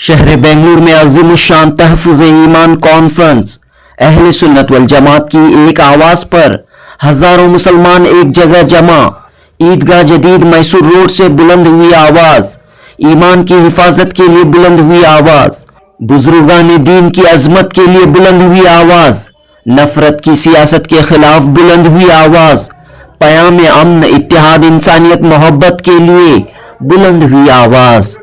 शहर बेंगलुरु में अजीम शान तहफ़्फ़ुज़ ईमान कॉन्फ्रेंस अहले सुन्नत वल जमात की एक आवाज पर हजारों मुसलमान एक जगह जमा। ईदगाह जदीद मैसूर रोड से बुलंद हुई आवाज, ईमान की हिफाजत के लिए बुलंद हुई आवाज, बुजुर्गान दीन की अजमत के लिए बुलंद हुई आवाज, नफरत की सियासत के खिलाफ बुलंद हुई आवाज, पयाम अमन इत्तेहाद इंसानियत मोहब्बत के लिए बुलंद हुई आवाज।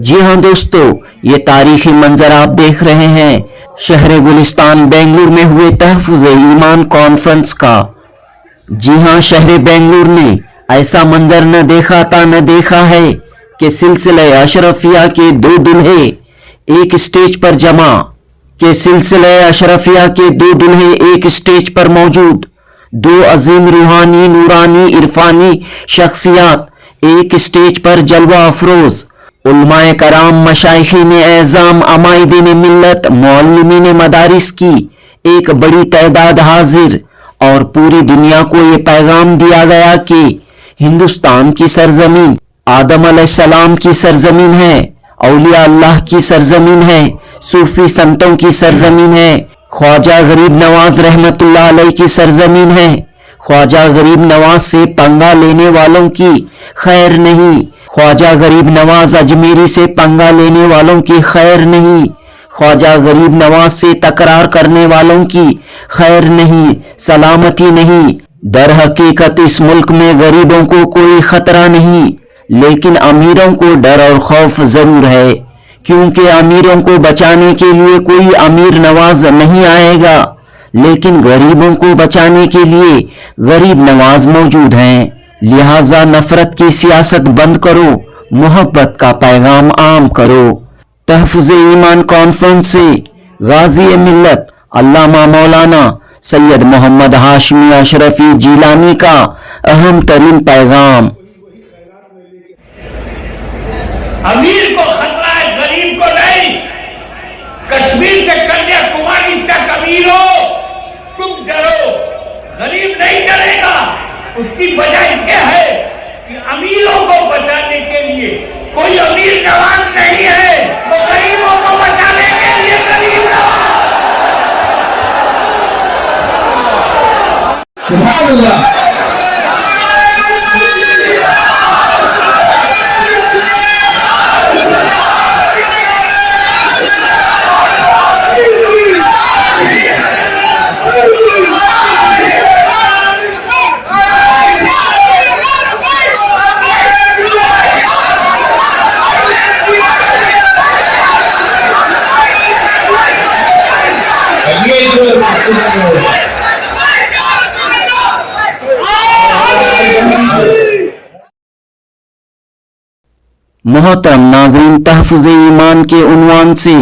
जी हाँ दोस्तों, ये तारीखी मंजर आप देख रहे हैं शहर गुलिस्तान बेंगलुरु में हुए तहफ़्फ़ुज़ ईमान कॉन्फ्रेंस का। जी हाँ, शहर बेंगलुरु ने ऐसा मंजर न देखा था न देखा है कि सिलसिले अशरफिया के दो दूल्हे एक स्टेज पर जमा, के सिलसिले अशरफिया के दो दूल्हे एक स्टेज पर मौजूद, दो अजीम रूहानी नूरानी इरफानी शख्सियात एक स्टेज पर जलवा अफरोज, उलमाए कराम मशाइखीन एज़ाम अमाइदीन मिल्लत मौल्लिमीन मदारिस की एक बड़ी तादाद हाजिर, और पूरी दुनिया को ये पैगाम दिया गया कि हिंदुस्तान की सरजमीन आदम अलैहिस्सलाम की सरजमीन है, औलिया अल्लाह की सरजमीन है, सूफी संतों की सरजमीन है, ख्वाजा गरीब नवाज रहमतुल्लाह अलैह की सरजमीन है। ख्वाजा गरीब नवाज से पंगा लेने वालों की खैर नहीं, ख्वाजा गरीब नवाज अजमेरी से पंगा लेने वालों की खैर नहीं, ख्वाजा गरीब नवाज से तकरार करने वालों की खैर नहीं, सलामती नहीं। दर हकीकत इस मुल्क में गरीबों को कोई खतरा नहीं, लेकिन अमीरों को डर और खौफ जरूर है, क्योंकि अमीरों को बचाने के लिए कोई अमीर नवाज नहीं आएगा, लेकिन गरीबों को बचाने के लिए गरीब नवाज मौजूद हैं। लिहाजा नफरत की सियासत बंद करो, मोहब्बत का पैगाम आम करो। तहफ़्फ़ुज़ ईमान कॉन्फ्रेंस से गाजी मिल्लत अल्लामा मौलाना सैयद मोहम्मद हाशमी अशरफी जीलानी का अहम तरीन पैगाम। अमीर को खतरा है, गरीब को नहीं। कश्मीर से कन्याकुमारी तक अमीर हो तुम डरो, गरीब नहीं डरेगा। उसकी वजह क्या है कि अमीरों को बचाने के लिए कोई अमीर नवाज नहीं है, तो गरीबों को बचाने के लिए गरीब नवाज। सुभान अल्लाह। मोहतरम नाज़रीन, तहफ़्फ़ुज़ ईमान के उन्वान से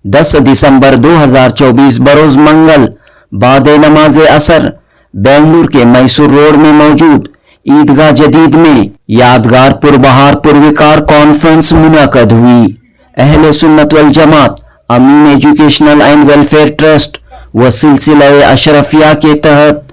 10 दिसंबर 2024 बरोज मंगल बाद नमाज असर बेंगलुरु के मैसूर रोड में मौजूद ईदगाह जदीद में यादगार पुरबहार पुरविकार कॉन्फ्रेंस मुनक़द हुई। अहले सुन्नत वल जमात अमीन एजुकेशनल एंड वेलफेयर ट्रस्ट व सिलसिला अशरफिया के तहत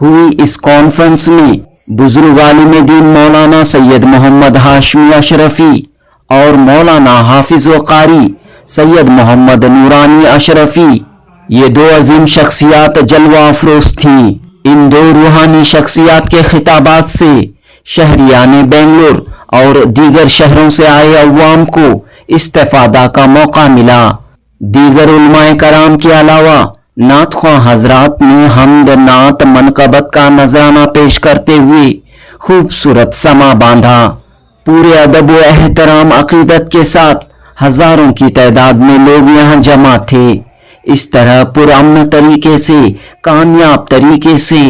हुई इस कॉन्फ्रेंस में बुजुर्ग आलिम दीन मौलाना सैयद मोहम्मद हाशमी अशरफी और मौलाना हाफिज व कारी सैयद मोहम्मद नूरानी अशरफी, ये दो अजीम शख्सियात जलवा अफरोज थी। इन दो रूहानी शख्सियात के खिताबात से शहरियाने बेंगलुरु और दीगर शहरों से आए अवाम को इस्तेफादा का मौका मिला। दीगर उलमाए कराम के अलावा नात ख्वां हजरात ने हमद नात मनकबत का नजराना पेश करते हुए खूबसूरत समा बांधा। पूरे अदब व एहतराम अकीदत के साथ हजारों की तादाद में लोग यहाँ जमा थे। इस तरह पुरअमन तरीके से कामयाब तरीके से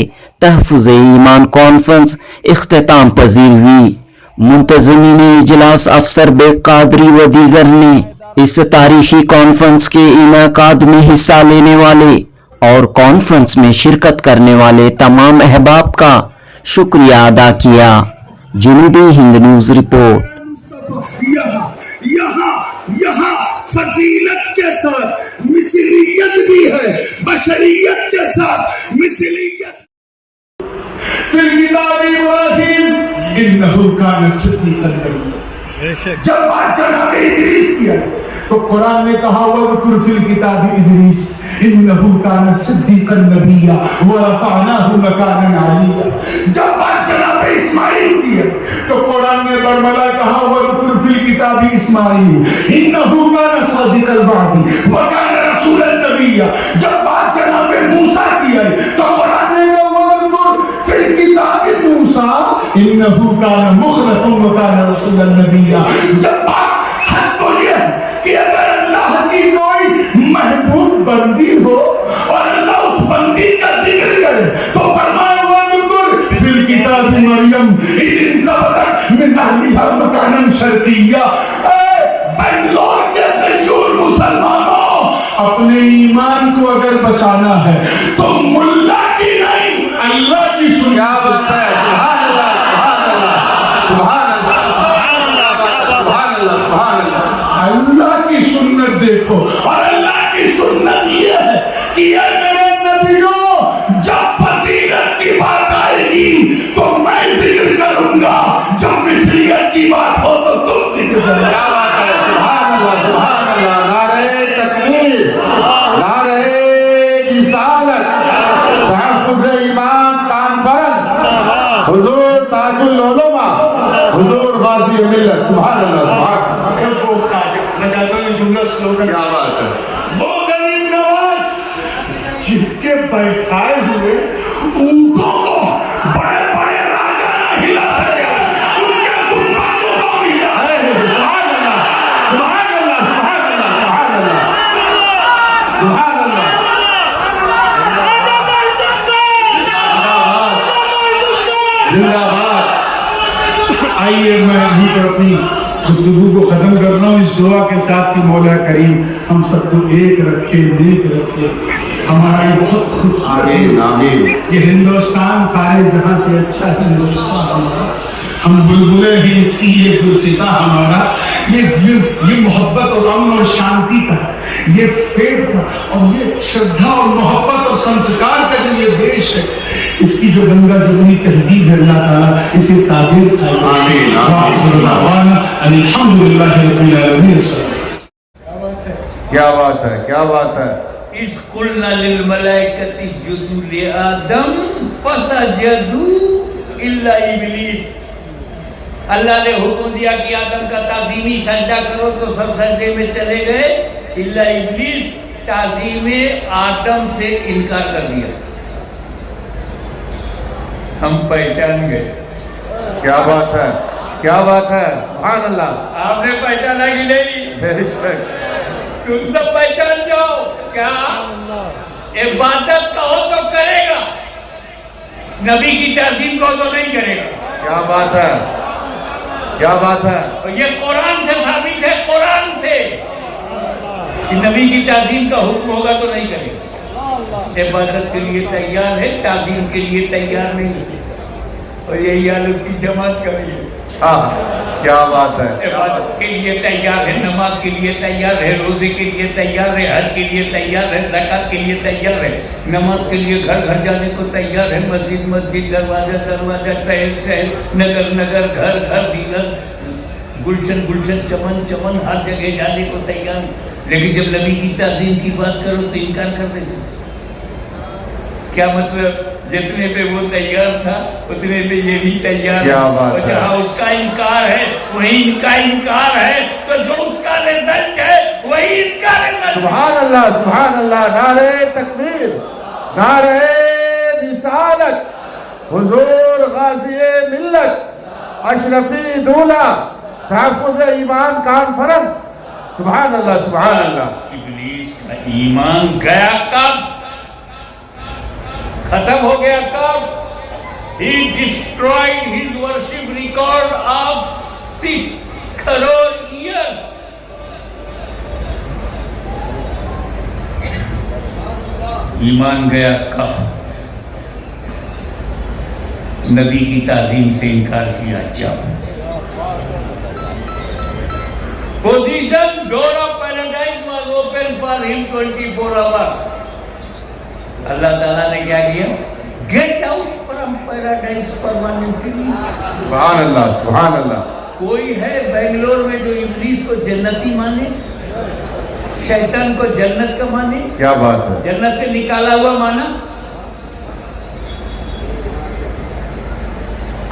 तहफ़्फ़ुज़ ईमान कॉन्फ्रेंस इख्तिताम पजीर हुई। मुंतज़मीन इजलास अफसर बेकादरी व दीगर ने इस तारीखी कॉन्फ्रेंस के इनेकाद में हिस्सा लेने वाले और कॉन्फ्रेंस में शिरकत करने वाले तमाम अहबाब का शुक्रिया अदा किया। जुनूबी हिंद न्यूज रिपोर्ट। यहाँ फजीलत के साथ मिसलियत भी है, बशरियत के साथ मिसलियत। जब बात जनाब इदरीस की है تو قرآن نے کہا وَذْكُرْ فِي الْكِتَابِ إِدْرِيسَ إِنَّهُ كَانَ صِدِّيقًا نَبِيًّا وَرَفَعْنَاهُ مَكَانًا عَلِيًّا. جب بات جناب اسماعیل کی ہے تو قرآن نے برملا کہا وَذْكُرْ فِي الْكِتَابِ إِسْمَاعِيلَ إِنَّهُ كَانَ صَادِقَ الْوَعْدِ وَكَانَ رَسُولًا نَبِيًّا. جب بات جناب موسیٰ کی ہے تو قرآن نے کہا وَذْكُرْ فِي الْكِتَابِ موسیٰ إِنَّهُ كَانَ مُخْلَصًا وَكَانَ رَسُولًا نَبِيًّا. جب بات حق تو یہ ہے کہ اگر اللہ کی کوئی محبوب بندی ہو اور اللہ اس بندی کا ذکر کرے تو فرمایا وَذْكُرْ فِي الْكِتَابِ مَرْيَمَ إِذِ انتَبَذَتْ مِنْ أَهْلِهَا مَكَانًا شَرْقِيًّا. بنگلور کے سیور مسلمانوں، اپنے ایمان کو اگر بچانا ہے تو ملا کی نہیں اللہ کی سنت. کیا بات ہے، سبحان اللہ سبحان اللہ سبحان اللہ سبحان اللہ. اللہ کی سنت دیکھو، اور اللہ کی سنت یہ ہے کہ اے میرے نبیوں جب فضیلت کی بات آئے گی تو میں ذکر کروں گا، جب مثلیت کی بات ہو تو تم ذکر کرو. کیا بات ہے، سبحان اللہ سبحان اللہ. نعرہ تکبیر، نعرہ رسالت، تحفظ ایمان کانفرنس، حضور تاج العلماء، حضور غازی ملت. سبحان اللہ سبحان اللہ. میں چاہتا ہوں یہ جملہ سلوگن. کیا بات ہے. وہ غریب نواز جن کے بیٹھائے ہوئے اونٹوں کو بڑے بڑے راجا نہ ہلا سکے، ان کے غلاموں کو بھی ہلا. سبحان اللہ سبحان اللہ سبحان اللہ سبحان اللہ سبحان اللہ. زندہ باد. آئیے میں ابھی پر اپنی گفتگو کو ختم کرنا ہوں اس دعا کے ساتھ کہ مولا کریم ہم سب کو ایک رکھے، نیک رکھے. ہمارا یہ بہت خوبصورت آمین آمین. یہ ہندوستان سارے جہاں سے اچھا ہندوستان ہمارا. ہم بلبلے ہیں اس کی یہ گلستہ ہمارا. یہ محبت اور امن اور شانتی کا، یہ فیض کا اور یہ شردھا اور محبت اور سنسکار کا جو یہ دیش ہے، اس کی جو گنگا جمنی تہذیب ہے، اللہ تعالیٰ اسے تعبیر کرے. آمین آمین. الحمدللہ رب العالمین. کیا بات ہے کیا بات ہے. إذ قلنا للملائكة اسجدوا لآدم فسجدوا إلا إبلیس. اللہ نے حکم دیا کہ آدم کا تعظیمی سجدہ کرو تو سب سجدے میں چلے گئے، الا ابلیس تعظیم آدم سے انکار کر دیا. ہم پہچان گئے. کیا بات ہے کیا بات ہے. سبحان اللہ. آپ نے پہچانا کہ نہیں؟ بے شک. تم سب پہچان جاؤ. کیا عبادت کہو تو کرے گا، نبی کی تعظیم کہو تو نہیں کرے گا. کیا بات ہے کیا بات ہے. اور یہ قرآن سے ثابت ہے، قرآن سے کہ نبی کی تعظیم کا حکم ہوگا تو نہیں کرے گا. عبادت کے لیے تیار ہے، تعظیم کے لیے تیار نہیں ہے. اور یہی حال اس کی جماعت کا بھی ہے. کیا بات ہے. عبادت کے لیے تیار ہے، نماز کے لیے تیار ہے، روزے کے لیے تیار ہے، حج کے لیے تیار ہے، زکات کے لیے تیار ہے، نماز کے لیے گھر گھر جانے کو تیار ہے، مسجد مسجد، دروازہ دروازہ، شہر شہر، نگر نگر، گھر گھر، دیگر گلشن گلشن، چمن چمن، ہر جگہ جانے کو تیار. لیکن جب نبی کی تعظیم کی بات کرو تو انکار کر دیتے. کیا مطلب؟ جتنے پہ وہ تیار تھا اتنے پہ یہ بھی تیار ہے. اور جہاں اس کا انکار ہے وہی ان کا انکار ہے، تو جو اس کا رزلٹ ہے وہی ان کا رزلٹ. سبحان اللہ سبحان اللہ. نعرہ تکبیر، نعرہ رسالت، حضور غازی ملت، اشرفی دولہ، تحفظ ایمان کانفرنس. سبحان اللہ سبحان اللہ. ابلیس کا ایمان گیا کب؟ ختم ہو گیا کب؟ He destroyed his worship record of 6 crore years. ایمان گیا کب؟ نبی کی تعظیم سے انکار کیا جب. Position door of paradise was open for him 24 hours. اللہ تعالیٰ نے کیا کیا؟ Get out from paradise permanently. سبحان اللہ سبحان اللہ. کوئی ہے بنگلور میں جو ابلیس کو جنتی مانے؟ शैतान को जन्नत का माने, क्या बात है, जन्नत से निकाला हुआ माना।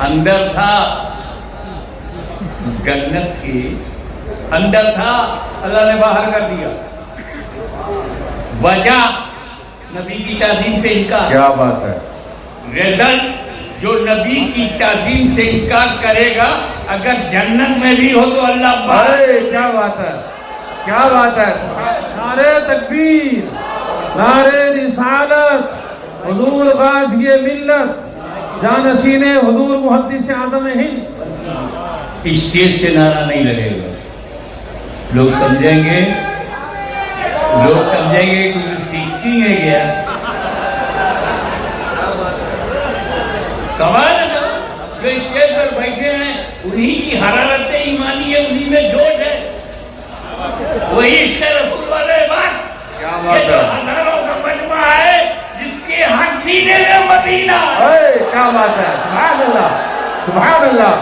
अंदर था जन्नत के अंदर था, अल्लाह ने बाहर कर दिया। वजह नबी की ताज़ीम से इनकार। क्या बात है, रिजल्ट जो नबी की ताज़ीम से इनकार करेगा, अगर जन्नत में भी हो तो अल्लाह अरे क्या बात है, क्या बात है, नारे तकबीर, नारे रिसालत, हुजूर गाज़ी मिल्लत, जानशीने हुजूर मुहद्दिस आज़म हिंद। इस चीज से नारा नहीं लगेगा। लोग समझेंगे कि फिक्सिंग है क्या। कमाल है ना, जो स्टेज पर बैठे हैं उन्हीं की हरारत ईमानी है, उन्हीं में जोश है, वही इसके रसूल वाले बात। क्या बात ये जो है, हजारों का मजमा है जिसके हर सीने में मदीना है। अरे क्या बात है, सुभान अल्लाह, सुभान अल्लाह।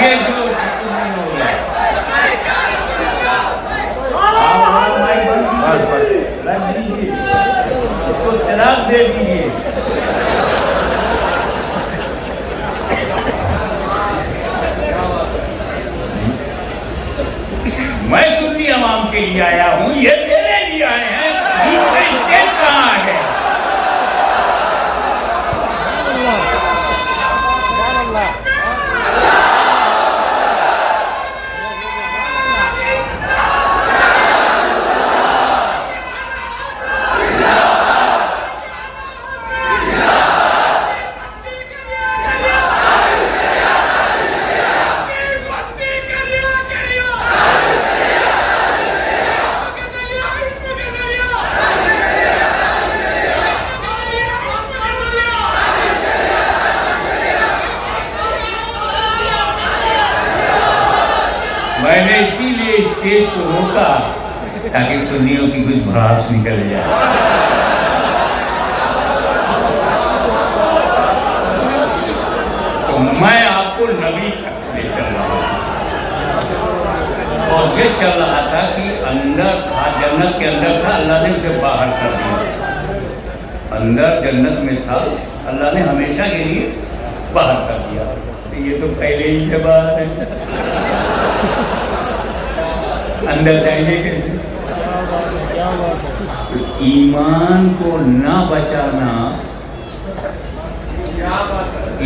ये जो नहीं हो रहा है, रख दीजिए, उसको शराब दे दीजिए। मैं सुन्नी अवाम के लिए आया हूं, ये मेरे लिए आए हैं। दूसरे स्टेट कहाँ आ गए? मैंने इसीलिए इस केस को रोका ताकि सुन्नियों की कुछ भड़ास निकल जाए। तो मैं आपको नबी तक ले चल रहा हूं, और ये चल रहा था कि अंदर था, जन्नत के अंदर था, अल्लाह ने उसे बाहर कर दिया। अंदर जन्नत में था, अल्लाह ने हमेशा के लिए बाहर कर दिया। तो ये तो पहले ही से बाहर है, अंदर जाएंगे कैसे? ईमान को ना बचाना,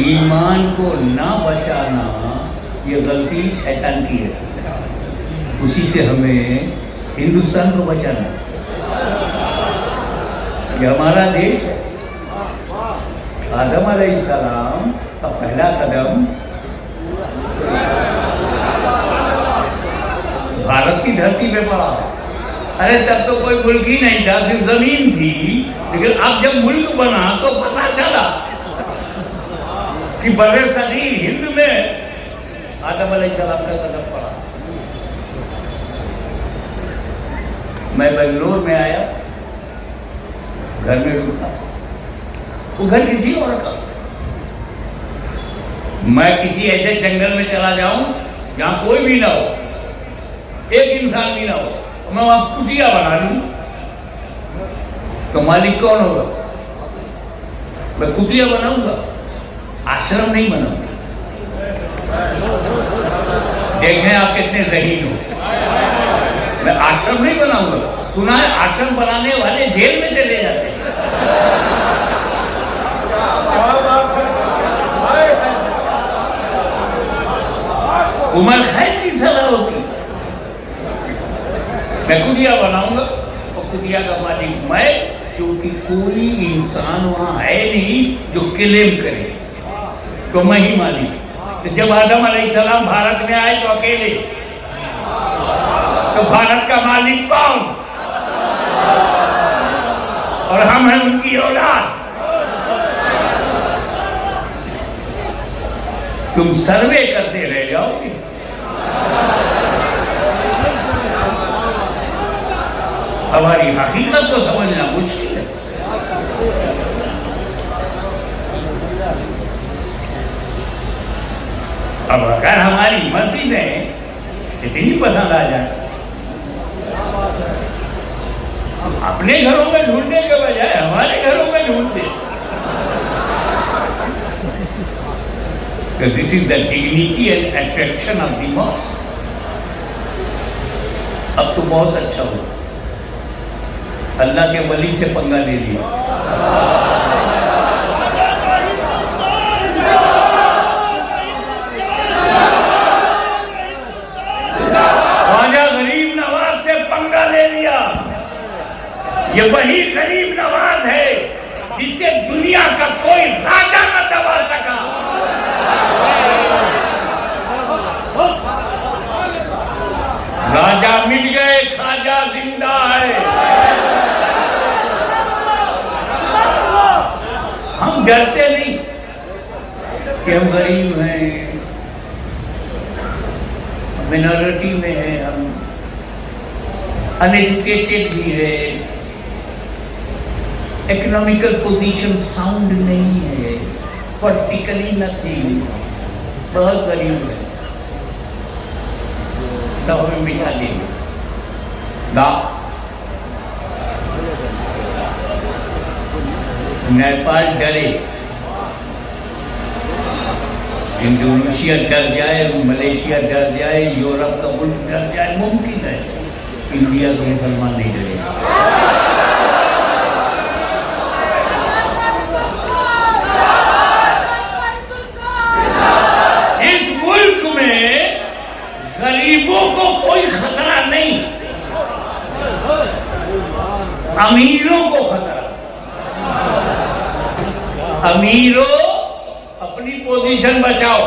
ईमान को ना बचाना, ये गलती शैतान की है। उसी से हमें हिंदुस्तान को बचाना। ये हमारा देश है। आदम अलैहिस्सलाम का पहला कदम भारत की धरती पे पड़ा। अरे तब तो कोई मुल्क ही नहीं था, सिर्फ जमीन थी। लेकिन अब जब मुल्क बना तो पता चला कि बड़े सदीर हिंद में आदम अलैहिस्सलाम का कदम पड़ा। मैं बेंगलोर में आया, घर में रुका, वो घर किसी और का। मैं किसी ऐसे जंगल में चला जाऊं जहां कोई भी ना हो, एक इंसान भी ना हो, मैं वहां कुटिया बना लूं, तो मालिक कौन होगा? मैं कुटिया बनाऊंगा, आश्रम नहीं बनाऊंगा। देखें आप कितने ज़हीन हो। मैं आश्रम नहीं बनाऊंगा। सुना है आश्रम बनाने वाले जेल में चले जाते हैं। उमर खैर की सलाह होती। मैं कुटिया बनाऊंगा और कुटिया का मालिक मैं, क्योंकि कोई इंसान वहां है नहीं जो क्लेम करे, तो मैं ही मालिक। तो जब आदम अलैहिस्सलाम भारत में आए तो अकेले, तो भारत का मालिक कौन? اور ہم ہیں ان کی اولاد. تم سروے کرتے رہ جاؤ گے. ہماری حقیقت کو سمجھنا مشکل ہے. اب اگر ہماری مرضی میں اتنی پسند آ جائے, اپنے گھروں میں ڈھونڈنے کے بجائے ہمارے گھروں میں ڈھونڈتے. This is the dignity and attraction of the mosque. اب تو بہت اچھا ہو, اللہ کے ولی سے پنگا لے لیا. خواجہ غریب نواز سے پنگا لے لیا. یہ وہی غریب نواز ہے جسے دنیا کا کوئی راجہ نہ دبا سکا. راجہ مٹ گئے, خواجہ زندہ ہے. ہم ڈرتے نہیں کہ ہم غریب ہیں, مینورٹی میں ہیں, ہم انایجوکیٹڈ بھی ہے, اکنامیکل پوزیشن ساؤنڈ نہیں ہے, پولیٹیکلی نتھنگ, بہت غریب ہے, تو ہمیں مٹا دیں گے. نیپال ڈرے, انڈونیشیا ڈر جائے, ملیشیا ڈر جائے, یورپ کا ملک ڈر جائے, ممکن ہے. انڈیا کے مسلمان نہیں ڈرے. اس ملک میں غریبوں کو کوئی خطرہ نہیں, امیروں کو خطرہ. امیروں اپنی پوزیشن بچاؤ.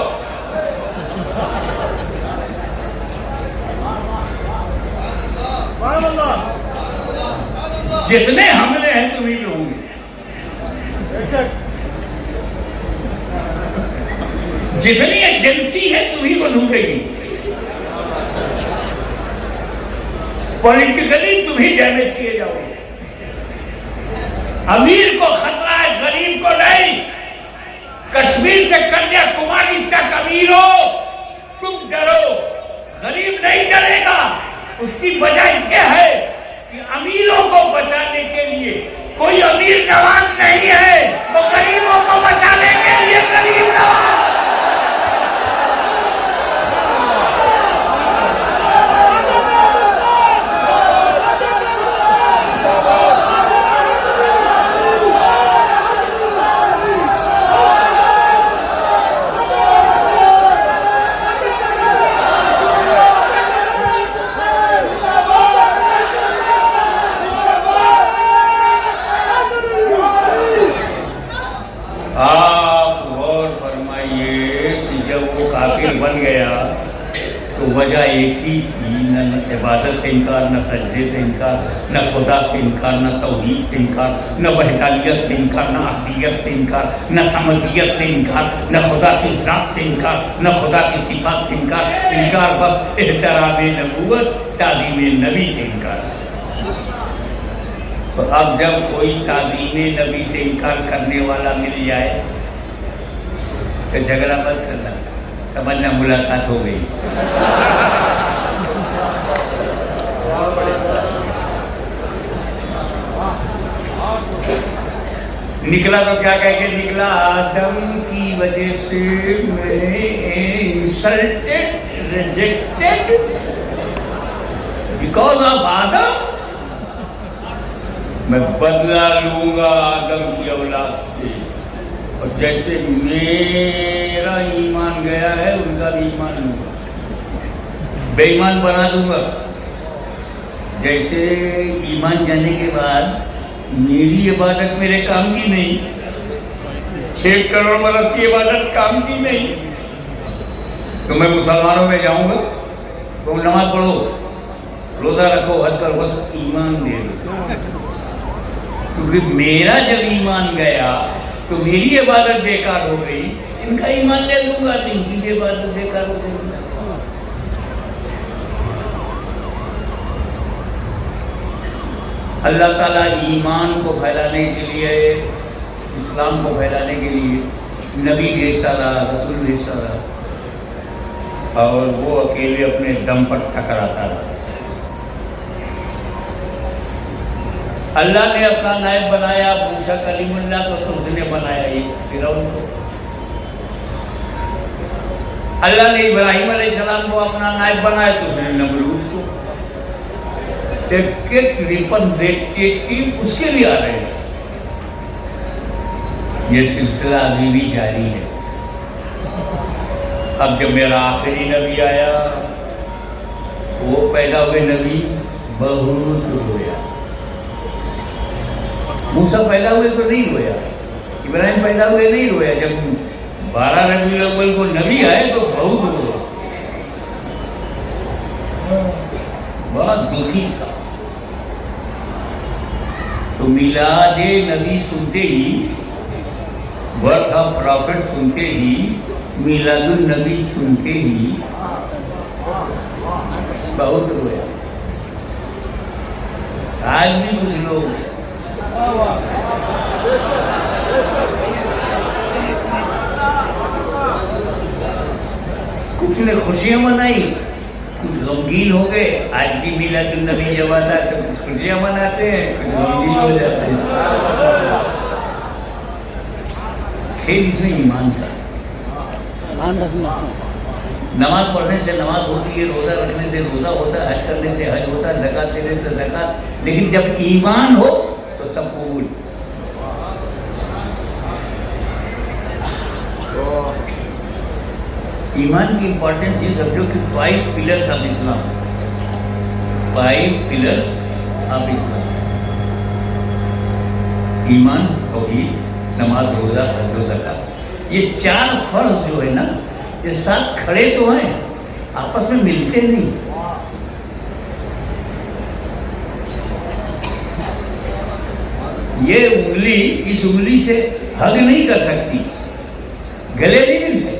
جتنے حملے ہیں تمہیں بھی ہوں گے, جتنی ایجنسی ہے تمہیں کو ڈھونڈے گی, پولیٹیکلی تمہیں ڈیمیج کیے جاؤ گے. امیر کو خطرہ ہے, غریب کو نہیں. کشمیر سے کنیا کماری تک امیروں تم ڈرو, غریب نہیں ڈرے گا. اس کی وجہ یہ ہے کہ امیروں کو بچانے کے لیے کوئی امیر نواز نہیں ہے, وہ غریبوں کو بچانے کے لیے غریب نواز. آپ غور فرمائیے کہ جب وہ کافر بن گیا تو وجہ ایک ہی تھی, نہ عبادت سے انکار, نہ سجدے سے انکار, نہ خدا سے انکار, نہ توحید سے انکار, نہ وحدانیت سے انکار, نہ احدیت سے انکار, نہ سمدیت سے انکار, نہ خدا کی ذات سے انکار, نہ خدا کی صفات سے انکار. انکار بس احترام نبوت, تعظیم نبی سے انکار. تو اب جب کوئی تعظیم نبی سے انکار کرنے والا مل جائے تو جھگڑا مت کرنا, سمجھنا ملاقات ہو گئی. نکلا تو کیا کہہ کے نکلا, آدم کی وجہ سے میں انسلٹڈ, ریجیکٹڈ, بیکاز آف آدم میں بدلہ لوں گا آدم کی اولاد سے, اور جیسے میرا ایمان گیا ہے ان کا بھی ایمان لوں گا, بے ایمان بنا دوں گا. جیسے ایمان جانے کے بعد میری عبادت میرے کام کی نہیں, 6 کروڑ برس کی عبادت کام کی نہیں, تو میں مسلمانوں میں جاؤں گا, تم نماز پڑھو, روزہ رکھو, حج کرو, بس ایمان دے دو. کیونکہ میرا جب ایمان گیا تو میری عبادت بیکار ہو گئی، ان کا ایمان لے لوں گا تو ان کی عبادت بیکار ہو گئی۔ اللہ تعالیٰ ایمان کو پھیلانے کے لیے، اسلام کو پھیلانے کے لیے نبی بھیجتا رہا، رسول بھیجتا رہا، اور وہ اکیلے اپنے دم پر ٹکراتا رہا۔ اللہ نے اپنا نائب بنایا موسیٰ کلیم اللہ کو، تو اس نے بنایا فرعون کو۔ اللہ نے ابراہیم علیہ السلام کو اپنا نائب بنایا تو اس نے نمرود کو۔ ایک ریپرزینٹیٹیو اس کے بھی آ رہے ہیں۔ یہ سلسلہ ابھی بھی جاری ہے۔ اب جب میرا آخری نبی آیا، وہ پیدا ہوئے نبی بہت رویا۔ موسیٰ پیدا ہوئے تو نہیں رویا، ابراہیم پیدا ہوئے نہیں رویا، جب 12 ربیع الاول کو نبی آئے تو بہت رویا، بہت دکھی تھا۔ تو میلاد نبی سنتے ہی، برتھ آف پرافٹ سنتے ہی، میلاد النبی سنتے ہی بہت رویا۔ آج بھی کچھ لوگ کچھ نے خوشیاں منائی، کچھ غمگین ہو گئے۔ آج بھی میلاد النبی جب آتا ہے تو کچھ خوشیاں مناتے ہیں، کچھ غمگین ہو جاتے ہیں۔ پھر اس میں ایمان تھا۔ نماز پڑھنے سے نماز ہوتی ہے، روزہ رکھنے سے روزہ ہوتا ہے، حج کرنے سے حج ہوتا ہے، زکات دینے سے زکات، لیکن جب ایمان ہو تو سب قبول۔ ایمان کی امپورٹنس یہ سمجھو کہ 5 pillars of Islam, 5 pillars of Islam, ایمان، توحید، نماز، روزہ، حج و زکات۔ یہ 4 فرض جو ہے نا، یہ ساتھ کھڑے تو ہیں، آپس میں ملتے نہیں۔ یہ انگلی اس انگلی سے حگ نہیں کر سکتی، گلے نہیں مل سکتی،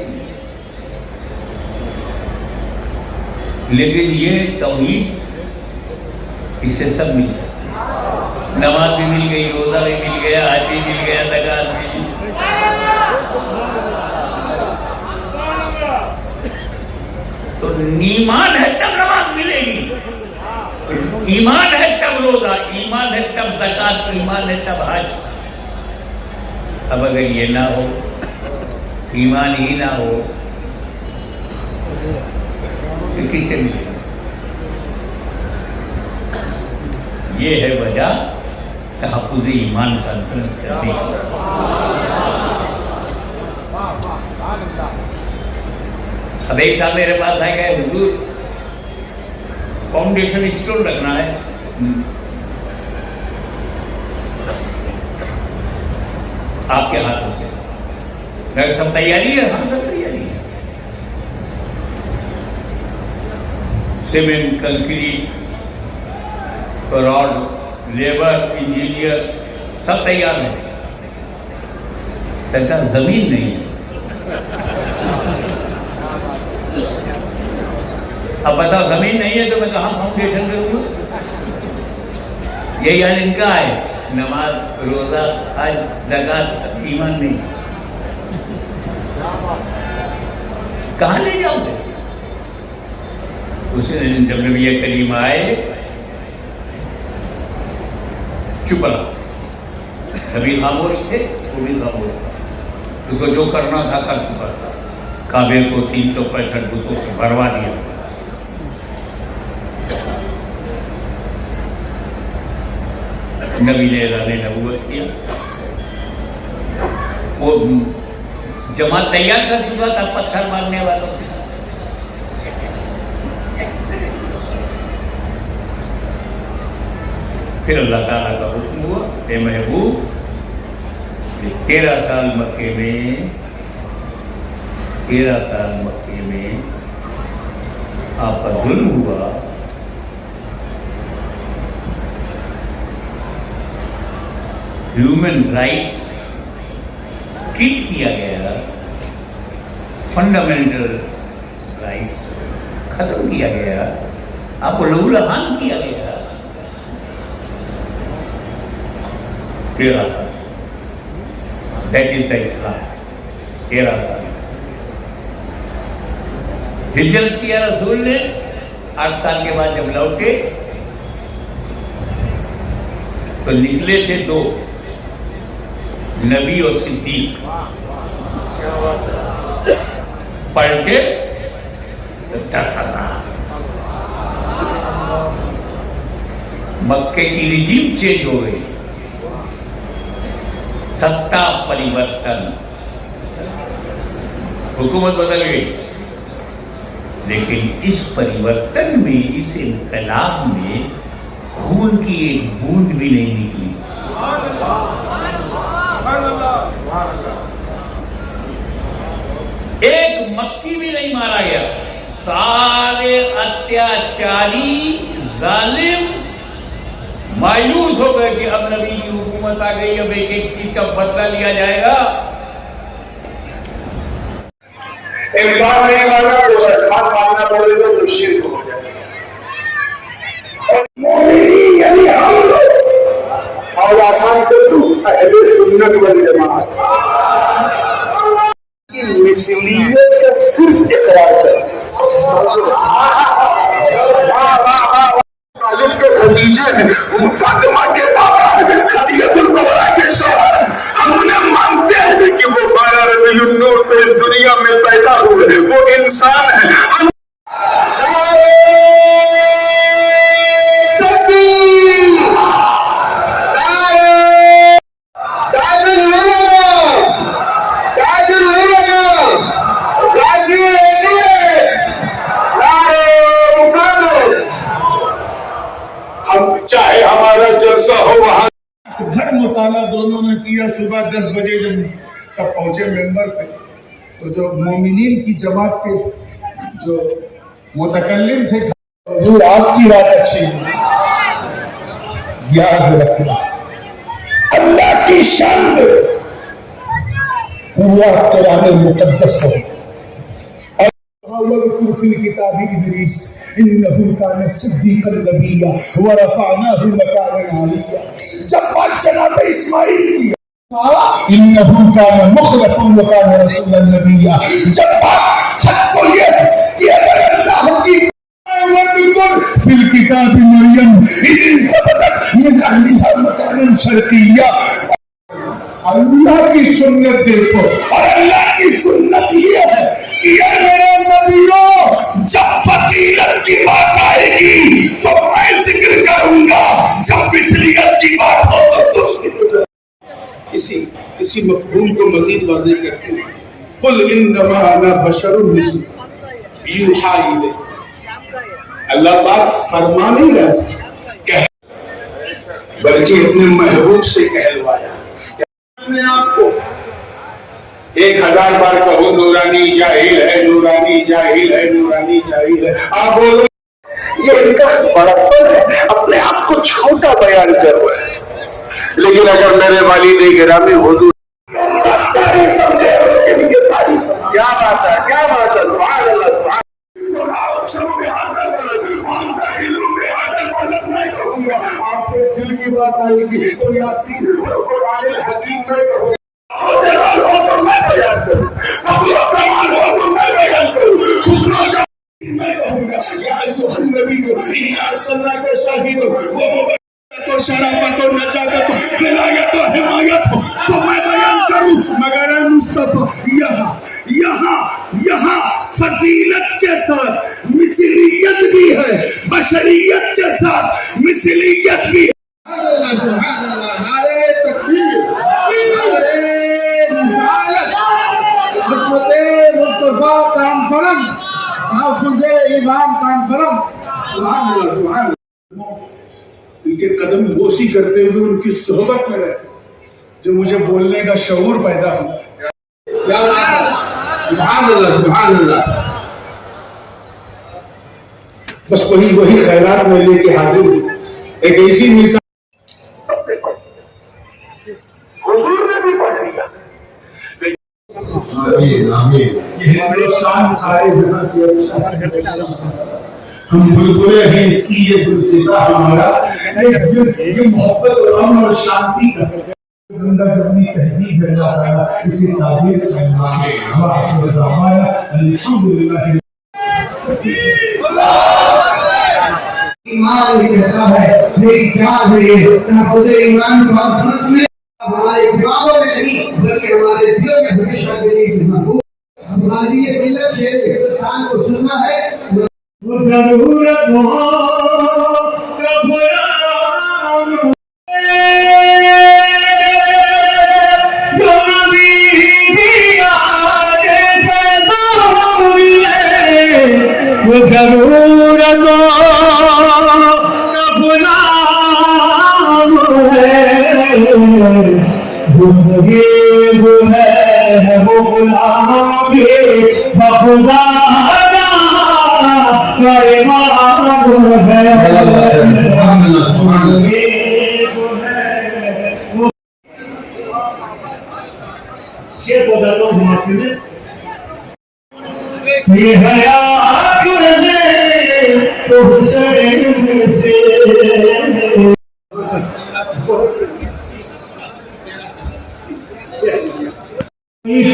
لیکن یہ توحید اس سے سب مل سکتی۔ نماز بھی مل گئی، روزہ بھی مل گیا، حج بھی مل گیا، زکات بھی۔ تو ایمان ہے تب نماز ملے گی، ایمان ہے تب روزہ، ایمان ہے تب زکات، ایمان ہے تب حج۔ اب اگر یہ نہ ہو، ایمان ہی نہ ہو، تو کس سے ملے گا؟ یہ ہے وجہ تحفظ ایمان کانفرنس کرنے کی۔ اب ایک صاحب میرے پاس آئے گئے، حضور فاؤنڈیشن اسٹون رکھنا ہے، آپ کے ہاتھوں سے۔ میں سب تیاری ہے؟ ہاں سب تیاری ہے۔ Cement, concrete, rod, labour, engineer سب تیار ہیں، سرکار زمین نہیں ہے۔ اب بتاؤ زمین نہیں ہے تو میں کہاں فاؤنڈیشن کروں گا؟ یہی حال ان کا ہے، نماز، روزہ، حج، زکات، ایمان نہیں، کہاں لے جاؤ گے؟ اس نے جب نبی کریم آئے چپ رہا، نبی خاموش تھے، وہ بھی خاموش تھا، اس کو جو کرنا تھا کر چکا تھا، کعبے کو 365 بتوں سے بھروا دیا۔ نبی نے اعلان نبوت کیا، وہ جماعت تیار کر چکا تھا پتھر مارنے والوں کے۔ پھر اللہ تعالیٰ کا حکم ہوا، اے محبوب 13 سال مکے میں آپ پر ظلم ہوا، ह्यूमन राइट्स ट्रीट किया गया, फंडामेंटल राइट्स खत्म किया गया, आपको लहूलुहान किया गया। दैट इज द इस्लाम। 13 साल हिजरत किया रसूल ने, 8 साल के बाद जब लौटे तो निकले थे 2, नबी और सिद्दीक। पलटे तो 10,000। मक्के की रिजीम चेंज हो गई, सत्ता परिवर्तन, हुकूमत बदल गई। लेकिन इस परिवर्तन में, इस इनकलाब में खून की एक बूंद भी नहीं निकली। एक मक्की भी नहीं मारा गया। सारे अत्याचारी जालिम मायूस हो गए कि अब नबी की हुकूमत आ गई, अब एक एक चीज का बदला लिया जाएगा। इमरान नहीं माना तो रहमान मानना बोले तो मुश्किल हो जाए। मोमिनी यानी हम लोग और आसान को तू अहले सुन्नत वल जमात की मिसलियत का सिर्फ इकरार कर। खदीजा ने मुकद्दमा के पापा खदीजतुल कुबरा के शौहर, हम उन्हें मानते हैं कि वो 12 रबीउल नूर पे इस दुनिया में पैदा हुए, वो इंसान है। चाहे हमारा जलसा हो वहां घर मुताला दोनों ने किया। सुबह 10 बजे जब सब पहुंचे मेंबर पे, तो जो मोमिनीन की जमात के जो मुतकल्लिम थे, हुजूर आपकी रात अच्छी याद रखना, अल्लाह की शान पूरा कुरान मुकद्दस हो। फी किताबी इदरीस इन्नहु कान सिद्दीकन नबिय्या व रफअनाहु मकानन अलिय्या। जब बात जनाब इस्माइल की इन्नहु कान मुखलफन व कान रसूलन नबिय्या, जब बात हक को ये कि अगर अल्लाह की फिल किताबी मरियम इन तबत min अहलिहा मकानन शर्किय्या। अल्लाह की सुन्नत देखो, और अल्लाह की सुन्नत ये है कि ये मेरे नबियों, जब फजीलत की बात आएगी तो मैं जिक्र करूंगा, जब मिसलियत की बात हो तो उसकी इसी मफहूम को मजीद वाज़ेह करते हैं। कुल इन्नमा अना बशरुन मिस्लुकुम यूहा इलैहि। अल्लाह पाक फरमा नहीं रहा, बल्कि अपने महबूब से कहलवाया। अपने आप को 1000 बार कहो नूरानी जाहिल है, नूरानी जाहिल है, नूरानी जाहिल है। आप बोलो ये इनका बड़प्पन है, अपने आप को छोटा बयान कर रहा है। लेकिन अगर मेरे वालिद गिरामी हुजूर क्या बात है, क्या बात है, सुभान अल्लाह, सुभान आपके दिल की बात आएगी तो यासीन कुरान हकीम में कहो, मैं बयान करूं, मैं बयान करूं, मैं कहूंगा या अय्युहन नबी इन्ना अरसलनाका शाहिदन व मुबश्शिरन शराफत व नजात विलायत व हिमायत, तो मैं बयान करूं। मगर मुस्तफा यहाँ फजीलत के साथ मिसलियत भी है, बशरियत के साथ मिसलियत भी है। सुभान अल्लाह, नारे तकबीर, नारे रिसालत, खिदमत मुस्तफा कॉन्फ्रेंस, हाफिज़ इमाम कॉन्फ्रेंस। सुभान अल्लाह, सुभान अल्लाह। उनके कदम बोसी करते हुए उनकी सोहबत में रहते, जो मुझे बोलने का शऊर पैदा हुआ। क्या बात है, सुभान अल्लाह, सुभान अल्लाह। बस वही खैरात में लेके हाजिर हूं, एक ऐसी मिसाल آمین آمین یہ ہندوستان سارے جگہ سے اچھا ہے. ہم بلبلے ہیں اس کی یہ گلستہ ہمارا یہ محبت اور امن اور شانتی کا بندہ جو اپنی تہذیب ہے اللہ تعالیٰ اسے تعبیر کرنا ہے. ہمارا الحمدللہ ایمان یہ کہتا ہے میری جان ہے یہ تحفظ ایمان کانفرنس میں ہمارے دماغوں میں نہیں بلکہ ہمارے دلوں میں ہمیشہ کے لیے محبوب غازی ملت شیر ہندوستان کو سننا ہے. وہ ضرورت ہو رب العالمین جو نبی کی آج ضروری ہے وہ ضرورت ہو رب العالمین ہے جو غریب ہے وہ غلام بھی بخدا شیخ بتاتا ہوں معافی میں یہ حیات کرنے تو حسین سے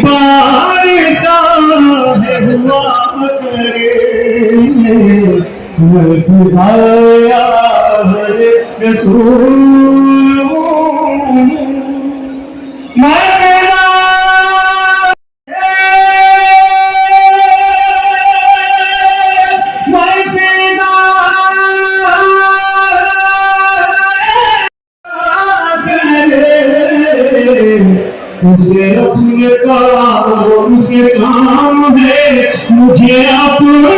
بارشاں دعا کرے میں خدایا رسول میں اسے اپنے کام سے کام ہے مجھے اپنے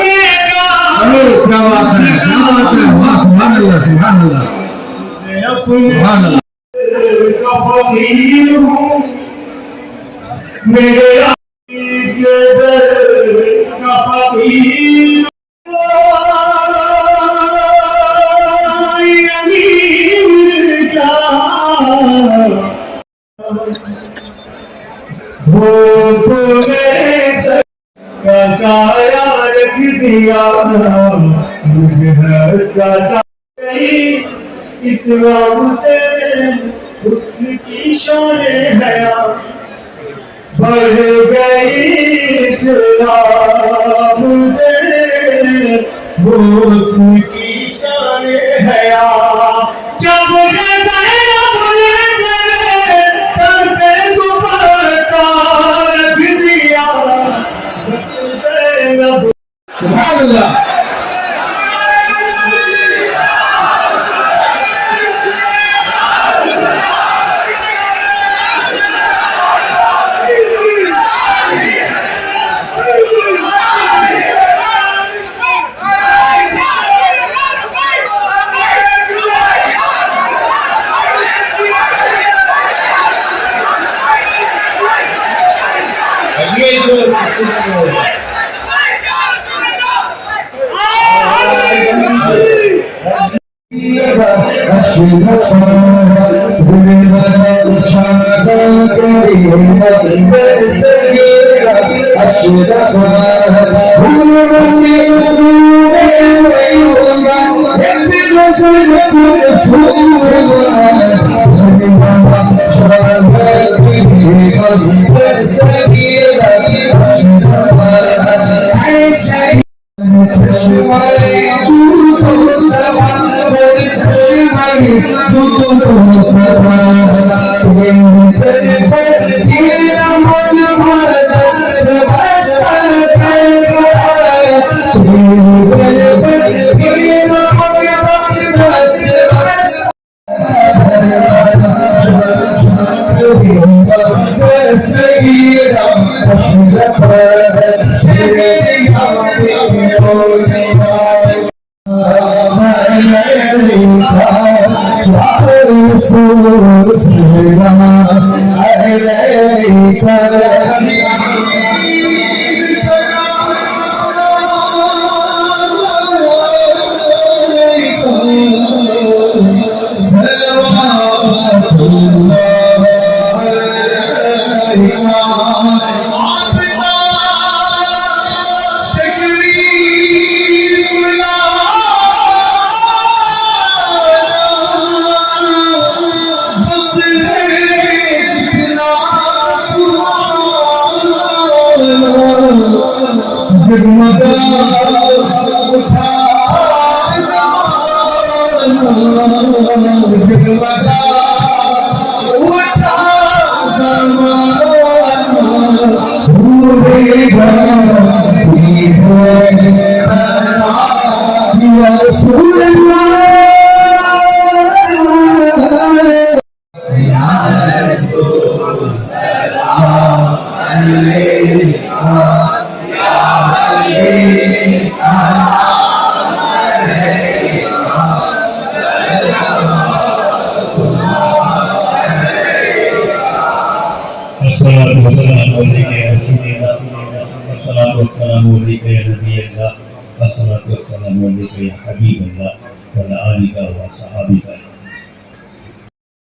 کام کیا بات ہے کیا بات ہے سبحان اللہ سبحان اللہ سے اپنے سبحان اللہ کا فقیر ہوں میرے عقیق کے در کا فقیر امین کا وہ تمہیں کا سایہ رکھ دیا مجھے ہر کا سایہ اسلام تیرے حسن کی شان حیا بڑھ گئی اسلام تیرے حسن کی شان حیا جب سبحان اللہ اللہ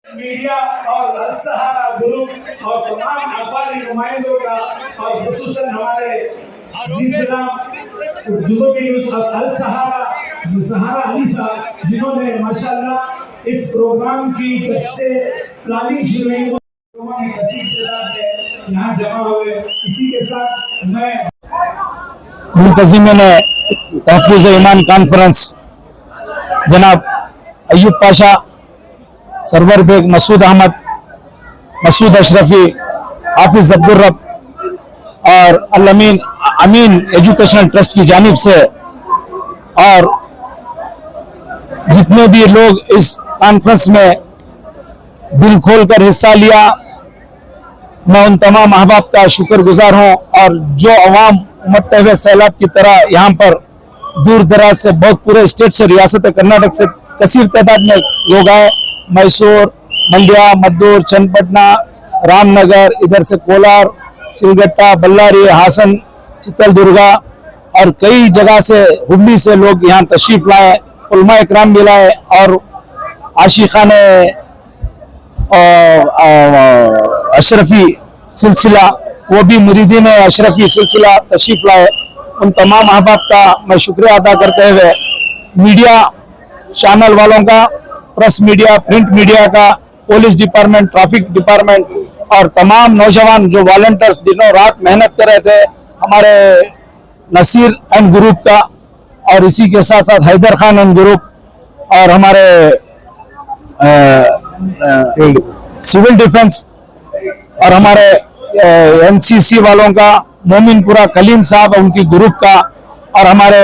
मीडिया और अल सहारा ग्रुप और तमाम अखबारी नुमाइंदों का और खुसूसन हमारे जिला जुनूबी न्यूज़ और अल सहारा अली साहब जिन्होंने माशाअल्लाह इस प्रोग्राम की जब से प्लानिंग शुरू हुई लोगों ने कसीर तादाद में यहाँ जमा हुए। इसी के साथ मैं मुंतज़िमिन तहफ़्फ़ुज़ ईमान कॉन्फ्रेंस जनाब अयूब पाशा, सरवर बेग, मसूद अहमद, मसूद अशरफी, हाफिज अब्दुल रब और अमीन एजुकेशनल ट्रस्ट की जानिब से और जितने भी लोग इस कॉन्फ्रेंस में दिल खोल कर हिस्सा लिया, मैं उन तमाम अहबाब का शुक्रगुजार हूँ। और जो अवाम उमटते हुए सैलाब की तरह यहाँ पर दूर दराज से, बहुत पूरे स्टेट से, रियासत कर्नाटक से कसीर तादाद में लोग आए। मैसूर, मंड्या, मद्दूर, चन्नपटना, रामनगर, इधर से कोलार, सिलगट्टा, बल्लारी, हासन, चित्रदुर्गा और कई जगह से, हुबली से लोग यहाँ तशरीफ लाए। उलमा इकराम भी लाए और आशिकान अशरफी सिलसिला, वो भी मुरीदीन अशरफी सिलसिला तशरीफ लाए। उन तमाम अहबाब का मैं शुक्रिया अदा करते हुए मीडिया चैनल वालों का, प्रेस मीडिया, प्रिंट मीडिया का, पुलिस डिपार्टमेंट, ट्रैफिक डिपार्टमेंट और तमाम नौजवान जो वॉलंटियर्स दिनों रात मेहनत कर रहे थे, हमारे नसीर एंड ग्रुप का और इसी के साथ साथ हैदर खान एंड ग्रुप और हमारे सिविल डिफेंस और हमारे एनसीसी वालों का, मोमिनपुरा कलीम साहब उनकी ग्रुप का और हमारे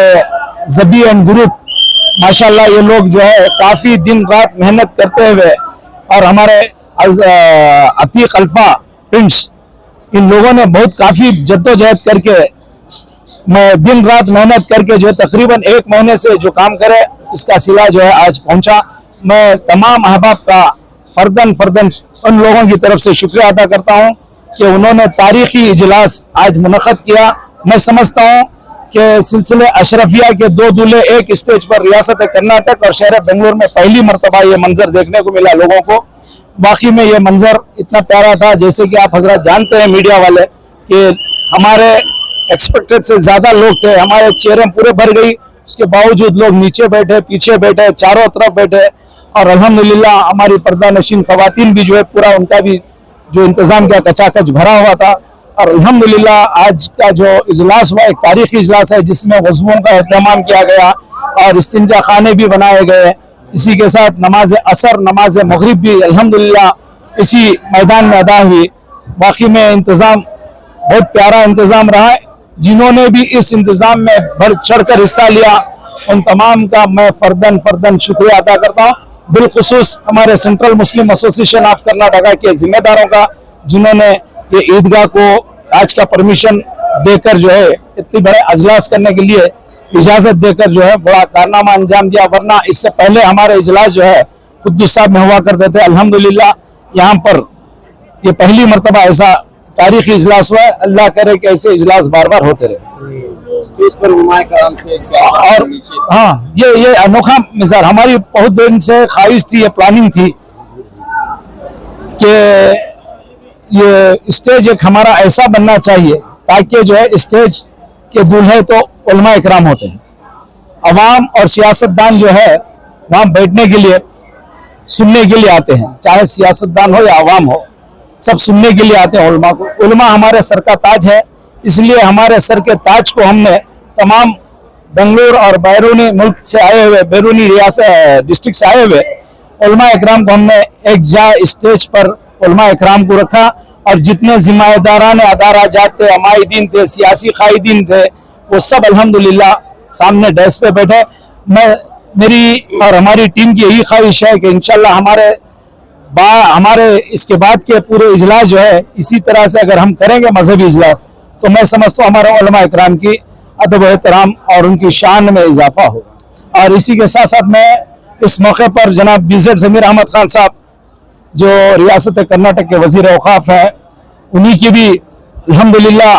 जबी एंड ग्रुप, माशाल्लाह ये लोग जो है काफी दिन रात मेहनत करते हुए, और हमारे अतीक अल्फा प्रिंस, इन लोगों ने बहुत काफी जद्दोजहद करके, मैं दिन रात मेहनत करके जो तकरीबन 1 महीने से जो काम करे, इसका सिला जो है आज पहुंचा। मैं तमाम अहबाब का फर्दन उन लोगों की तरफ से शुक्रिया अदा करता हूं कि उन्होंने तारीखी इजलास आज मुनक़द किया। मैं समझता हूं कि सिलसिले अशरफिया के 2 दूल्हे एक स्टेज पर रियासत कर्नाटक और शहर बेंगलुरु में पहली मरतबा ये मंजर देखने को मिला लोगों को। बाकी में ये मंजर इतना प्यारा था, जैसे कि आप हजरत जानते हैं मीडिया वाले, कि हमारे एक्सपेक्टेड से ज्यादा लोग थे, हमारे चेहरे पूरे भर गई, उसके बावजूद लोग नीचे बैठे, पीछे बैठे, चारों तरफ बैठे और अल्हम्दुलिल्लाह हमारी पर्दा नशीन खवातीन भी जो है पूरा उनका भी जो इंतजाम किया कचाकच भरा हुआ था। और अल्हम्दुलिल्लाह आज का जो इजलास हुआ एक तारीखी इजलास है, जिसमें वज़ुओं का एहतमाम किया गया और इस्तिंजा खाने भी बनाए गए। इसी के साथ नमाज असर, नमाज मगरिब भी अल्हम्दुलिल्लाह इसी मैदान में अदा हुई। बाकी में इंतज़ाम बहुत प्यारा इंतज़ाम रहा है। जिन्होंने भी इस इंतज़ाम में बढ़ चढ़ कर हिस्सा लिया, उन तमाम का मैं फर्दन शुक्रिया अदा करता हूँ। बिलखुसूस हमारे central Muslim association of Karnataka के जिम्मेदारों का, जिन्होंने ये ईदगाह को आज का परमिशन देकर जो है इतनी बड़े अजलास करने के लिए इजाजत देकर जो है बड़ा कारनामा अंजाम दिया। वरना इससे पहले हमारे इजलास जो है खुद्दूस साहब में हुआ करते थे। अल्हम्दुलिल्लाह यहाँ पर ये पहली मरतबा ऐसा तारीखी इजलास हुआ है। अल्लाह करे कि ऐसे इजलास बार बार होते रहे। स्टेज पर और हाँ, ये अनोखा मिसाल हमारी बहुत दिन से ख्वाहिश थी, ये प्लानिंग थी कि ये स्टेज एक हमारा ऐसा बनना चाहिए ताकि जो है स्टेज के दूल्हे तो उलमा इकराम होते हैं, अवाम और सियासतदान जो है वहाँ बैठने के लिए, सुनने के लिए आते हैं, चाहे सियासतदान हो या अवाम हो, सब सुनने के लिए आते हैं उलमा को। उलमा हमारे सर का ताज है, इसलिए हमारे सर के ताज को हमने तमाम बेंगलुरु और बैरूनी मुल्क से आए हुए, बैरूनी रियासत डिस्ट्रिक्ट से आए हुए उलमा इकराम को हमने एक स्टेज पर उलमा इकराम को रखा और जितने जिम्मेदारान अदारा जात थे, अमायदीन थे, सियासी कायदीन थे, वो सब अल्हम्दुलिल्लाह सामने डेस्क पे बैठे। मेरी और हमारी टीम की यही ख्वाहिश है कि इंशाल्लाह हमारे इसके बाद के पूरे इजलास जो है इसी तरह से अगर हम करेंगे मजहबी इजलास, तो मैं समझता हूँ हमारे उलमा इकराम की अदब एहतराम और उनकी शान में इजाफा होगा। और इसी के साथ साथ मैं इस मौके पर जनाब BZ ज़मीर अहमद खान साहब जो रियासत कर्नाटक के वजीर औकाफ हैं, उन्हीं की भी अल्हम्दुलिल्लाह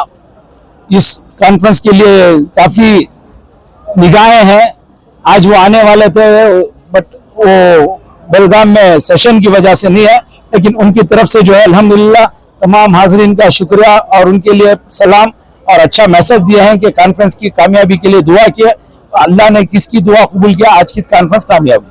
इस कॉन्फ्रेंस के लिए काफ़ी निगाहें हैं। आज वो आने वाले थे बट वो बेलगाम में सेशन की वजह से नहीं है, लेकिन उनकी तरफ से जो है अल्हम्दुलिल्लाह तमाम हाजरीन का शुक्रिया और उनके लिए सलाम और अच्छा मैसेज दिया है कि कॉन्फ्रेंस की कामयाबी के लिए दुआ किए। अल्लाह ने किसकी दुआ कबूल किया, आज की कॉन्फ्रेंस कामयाब हुई।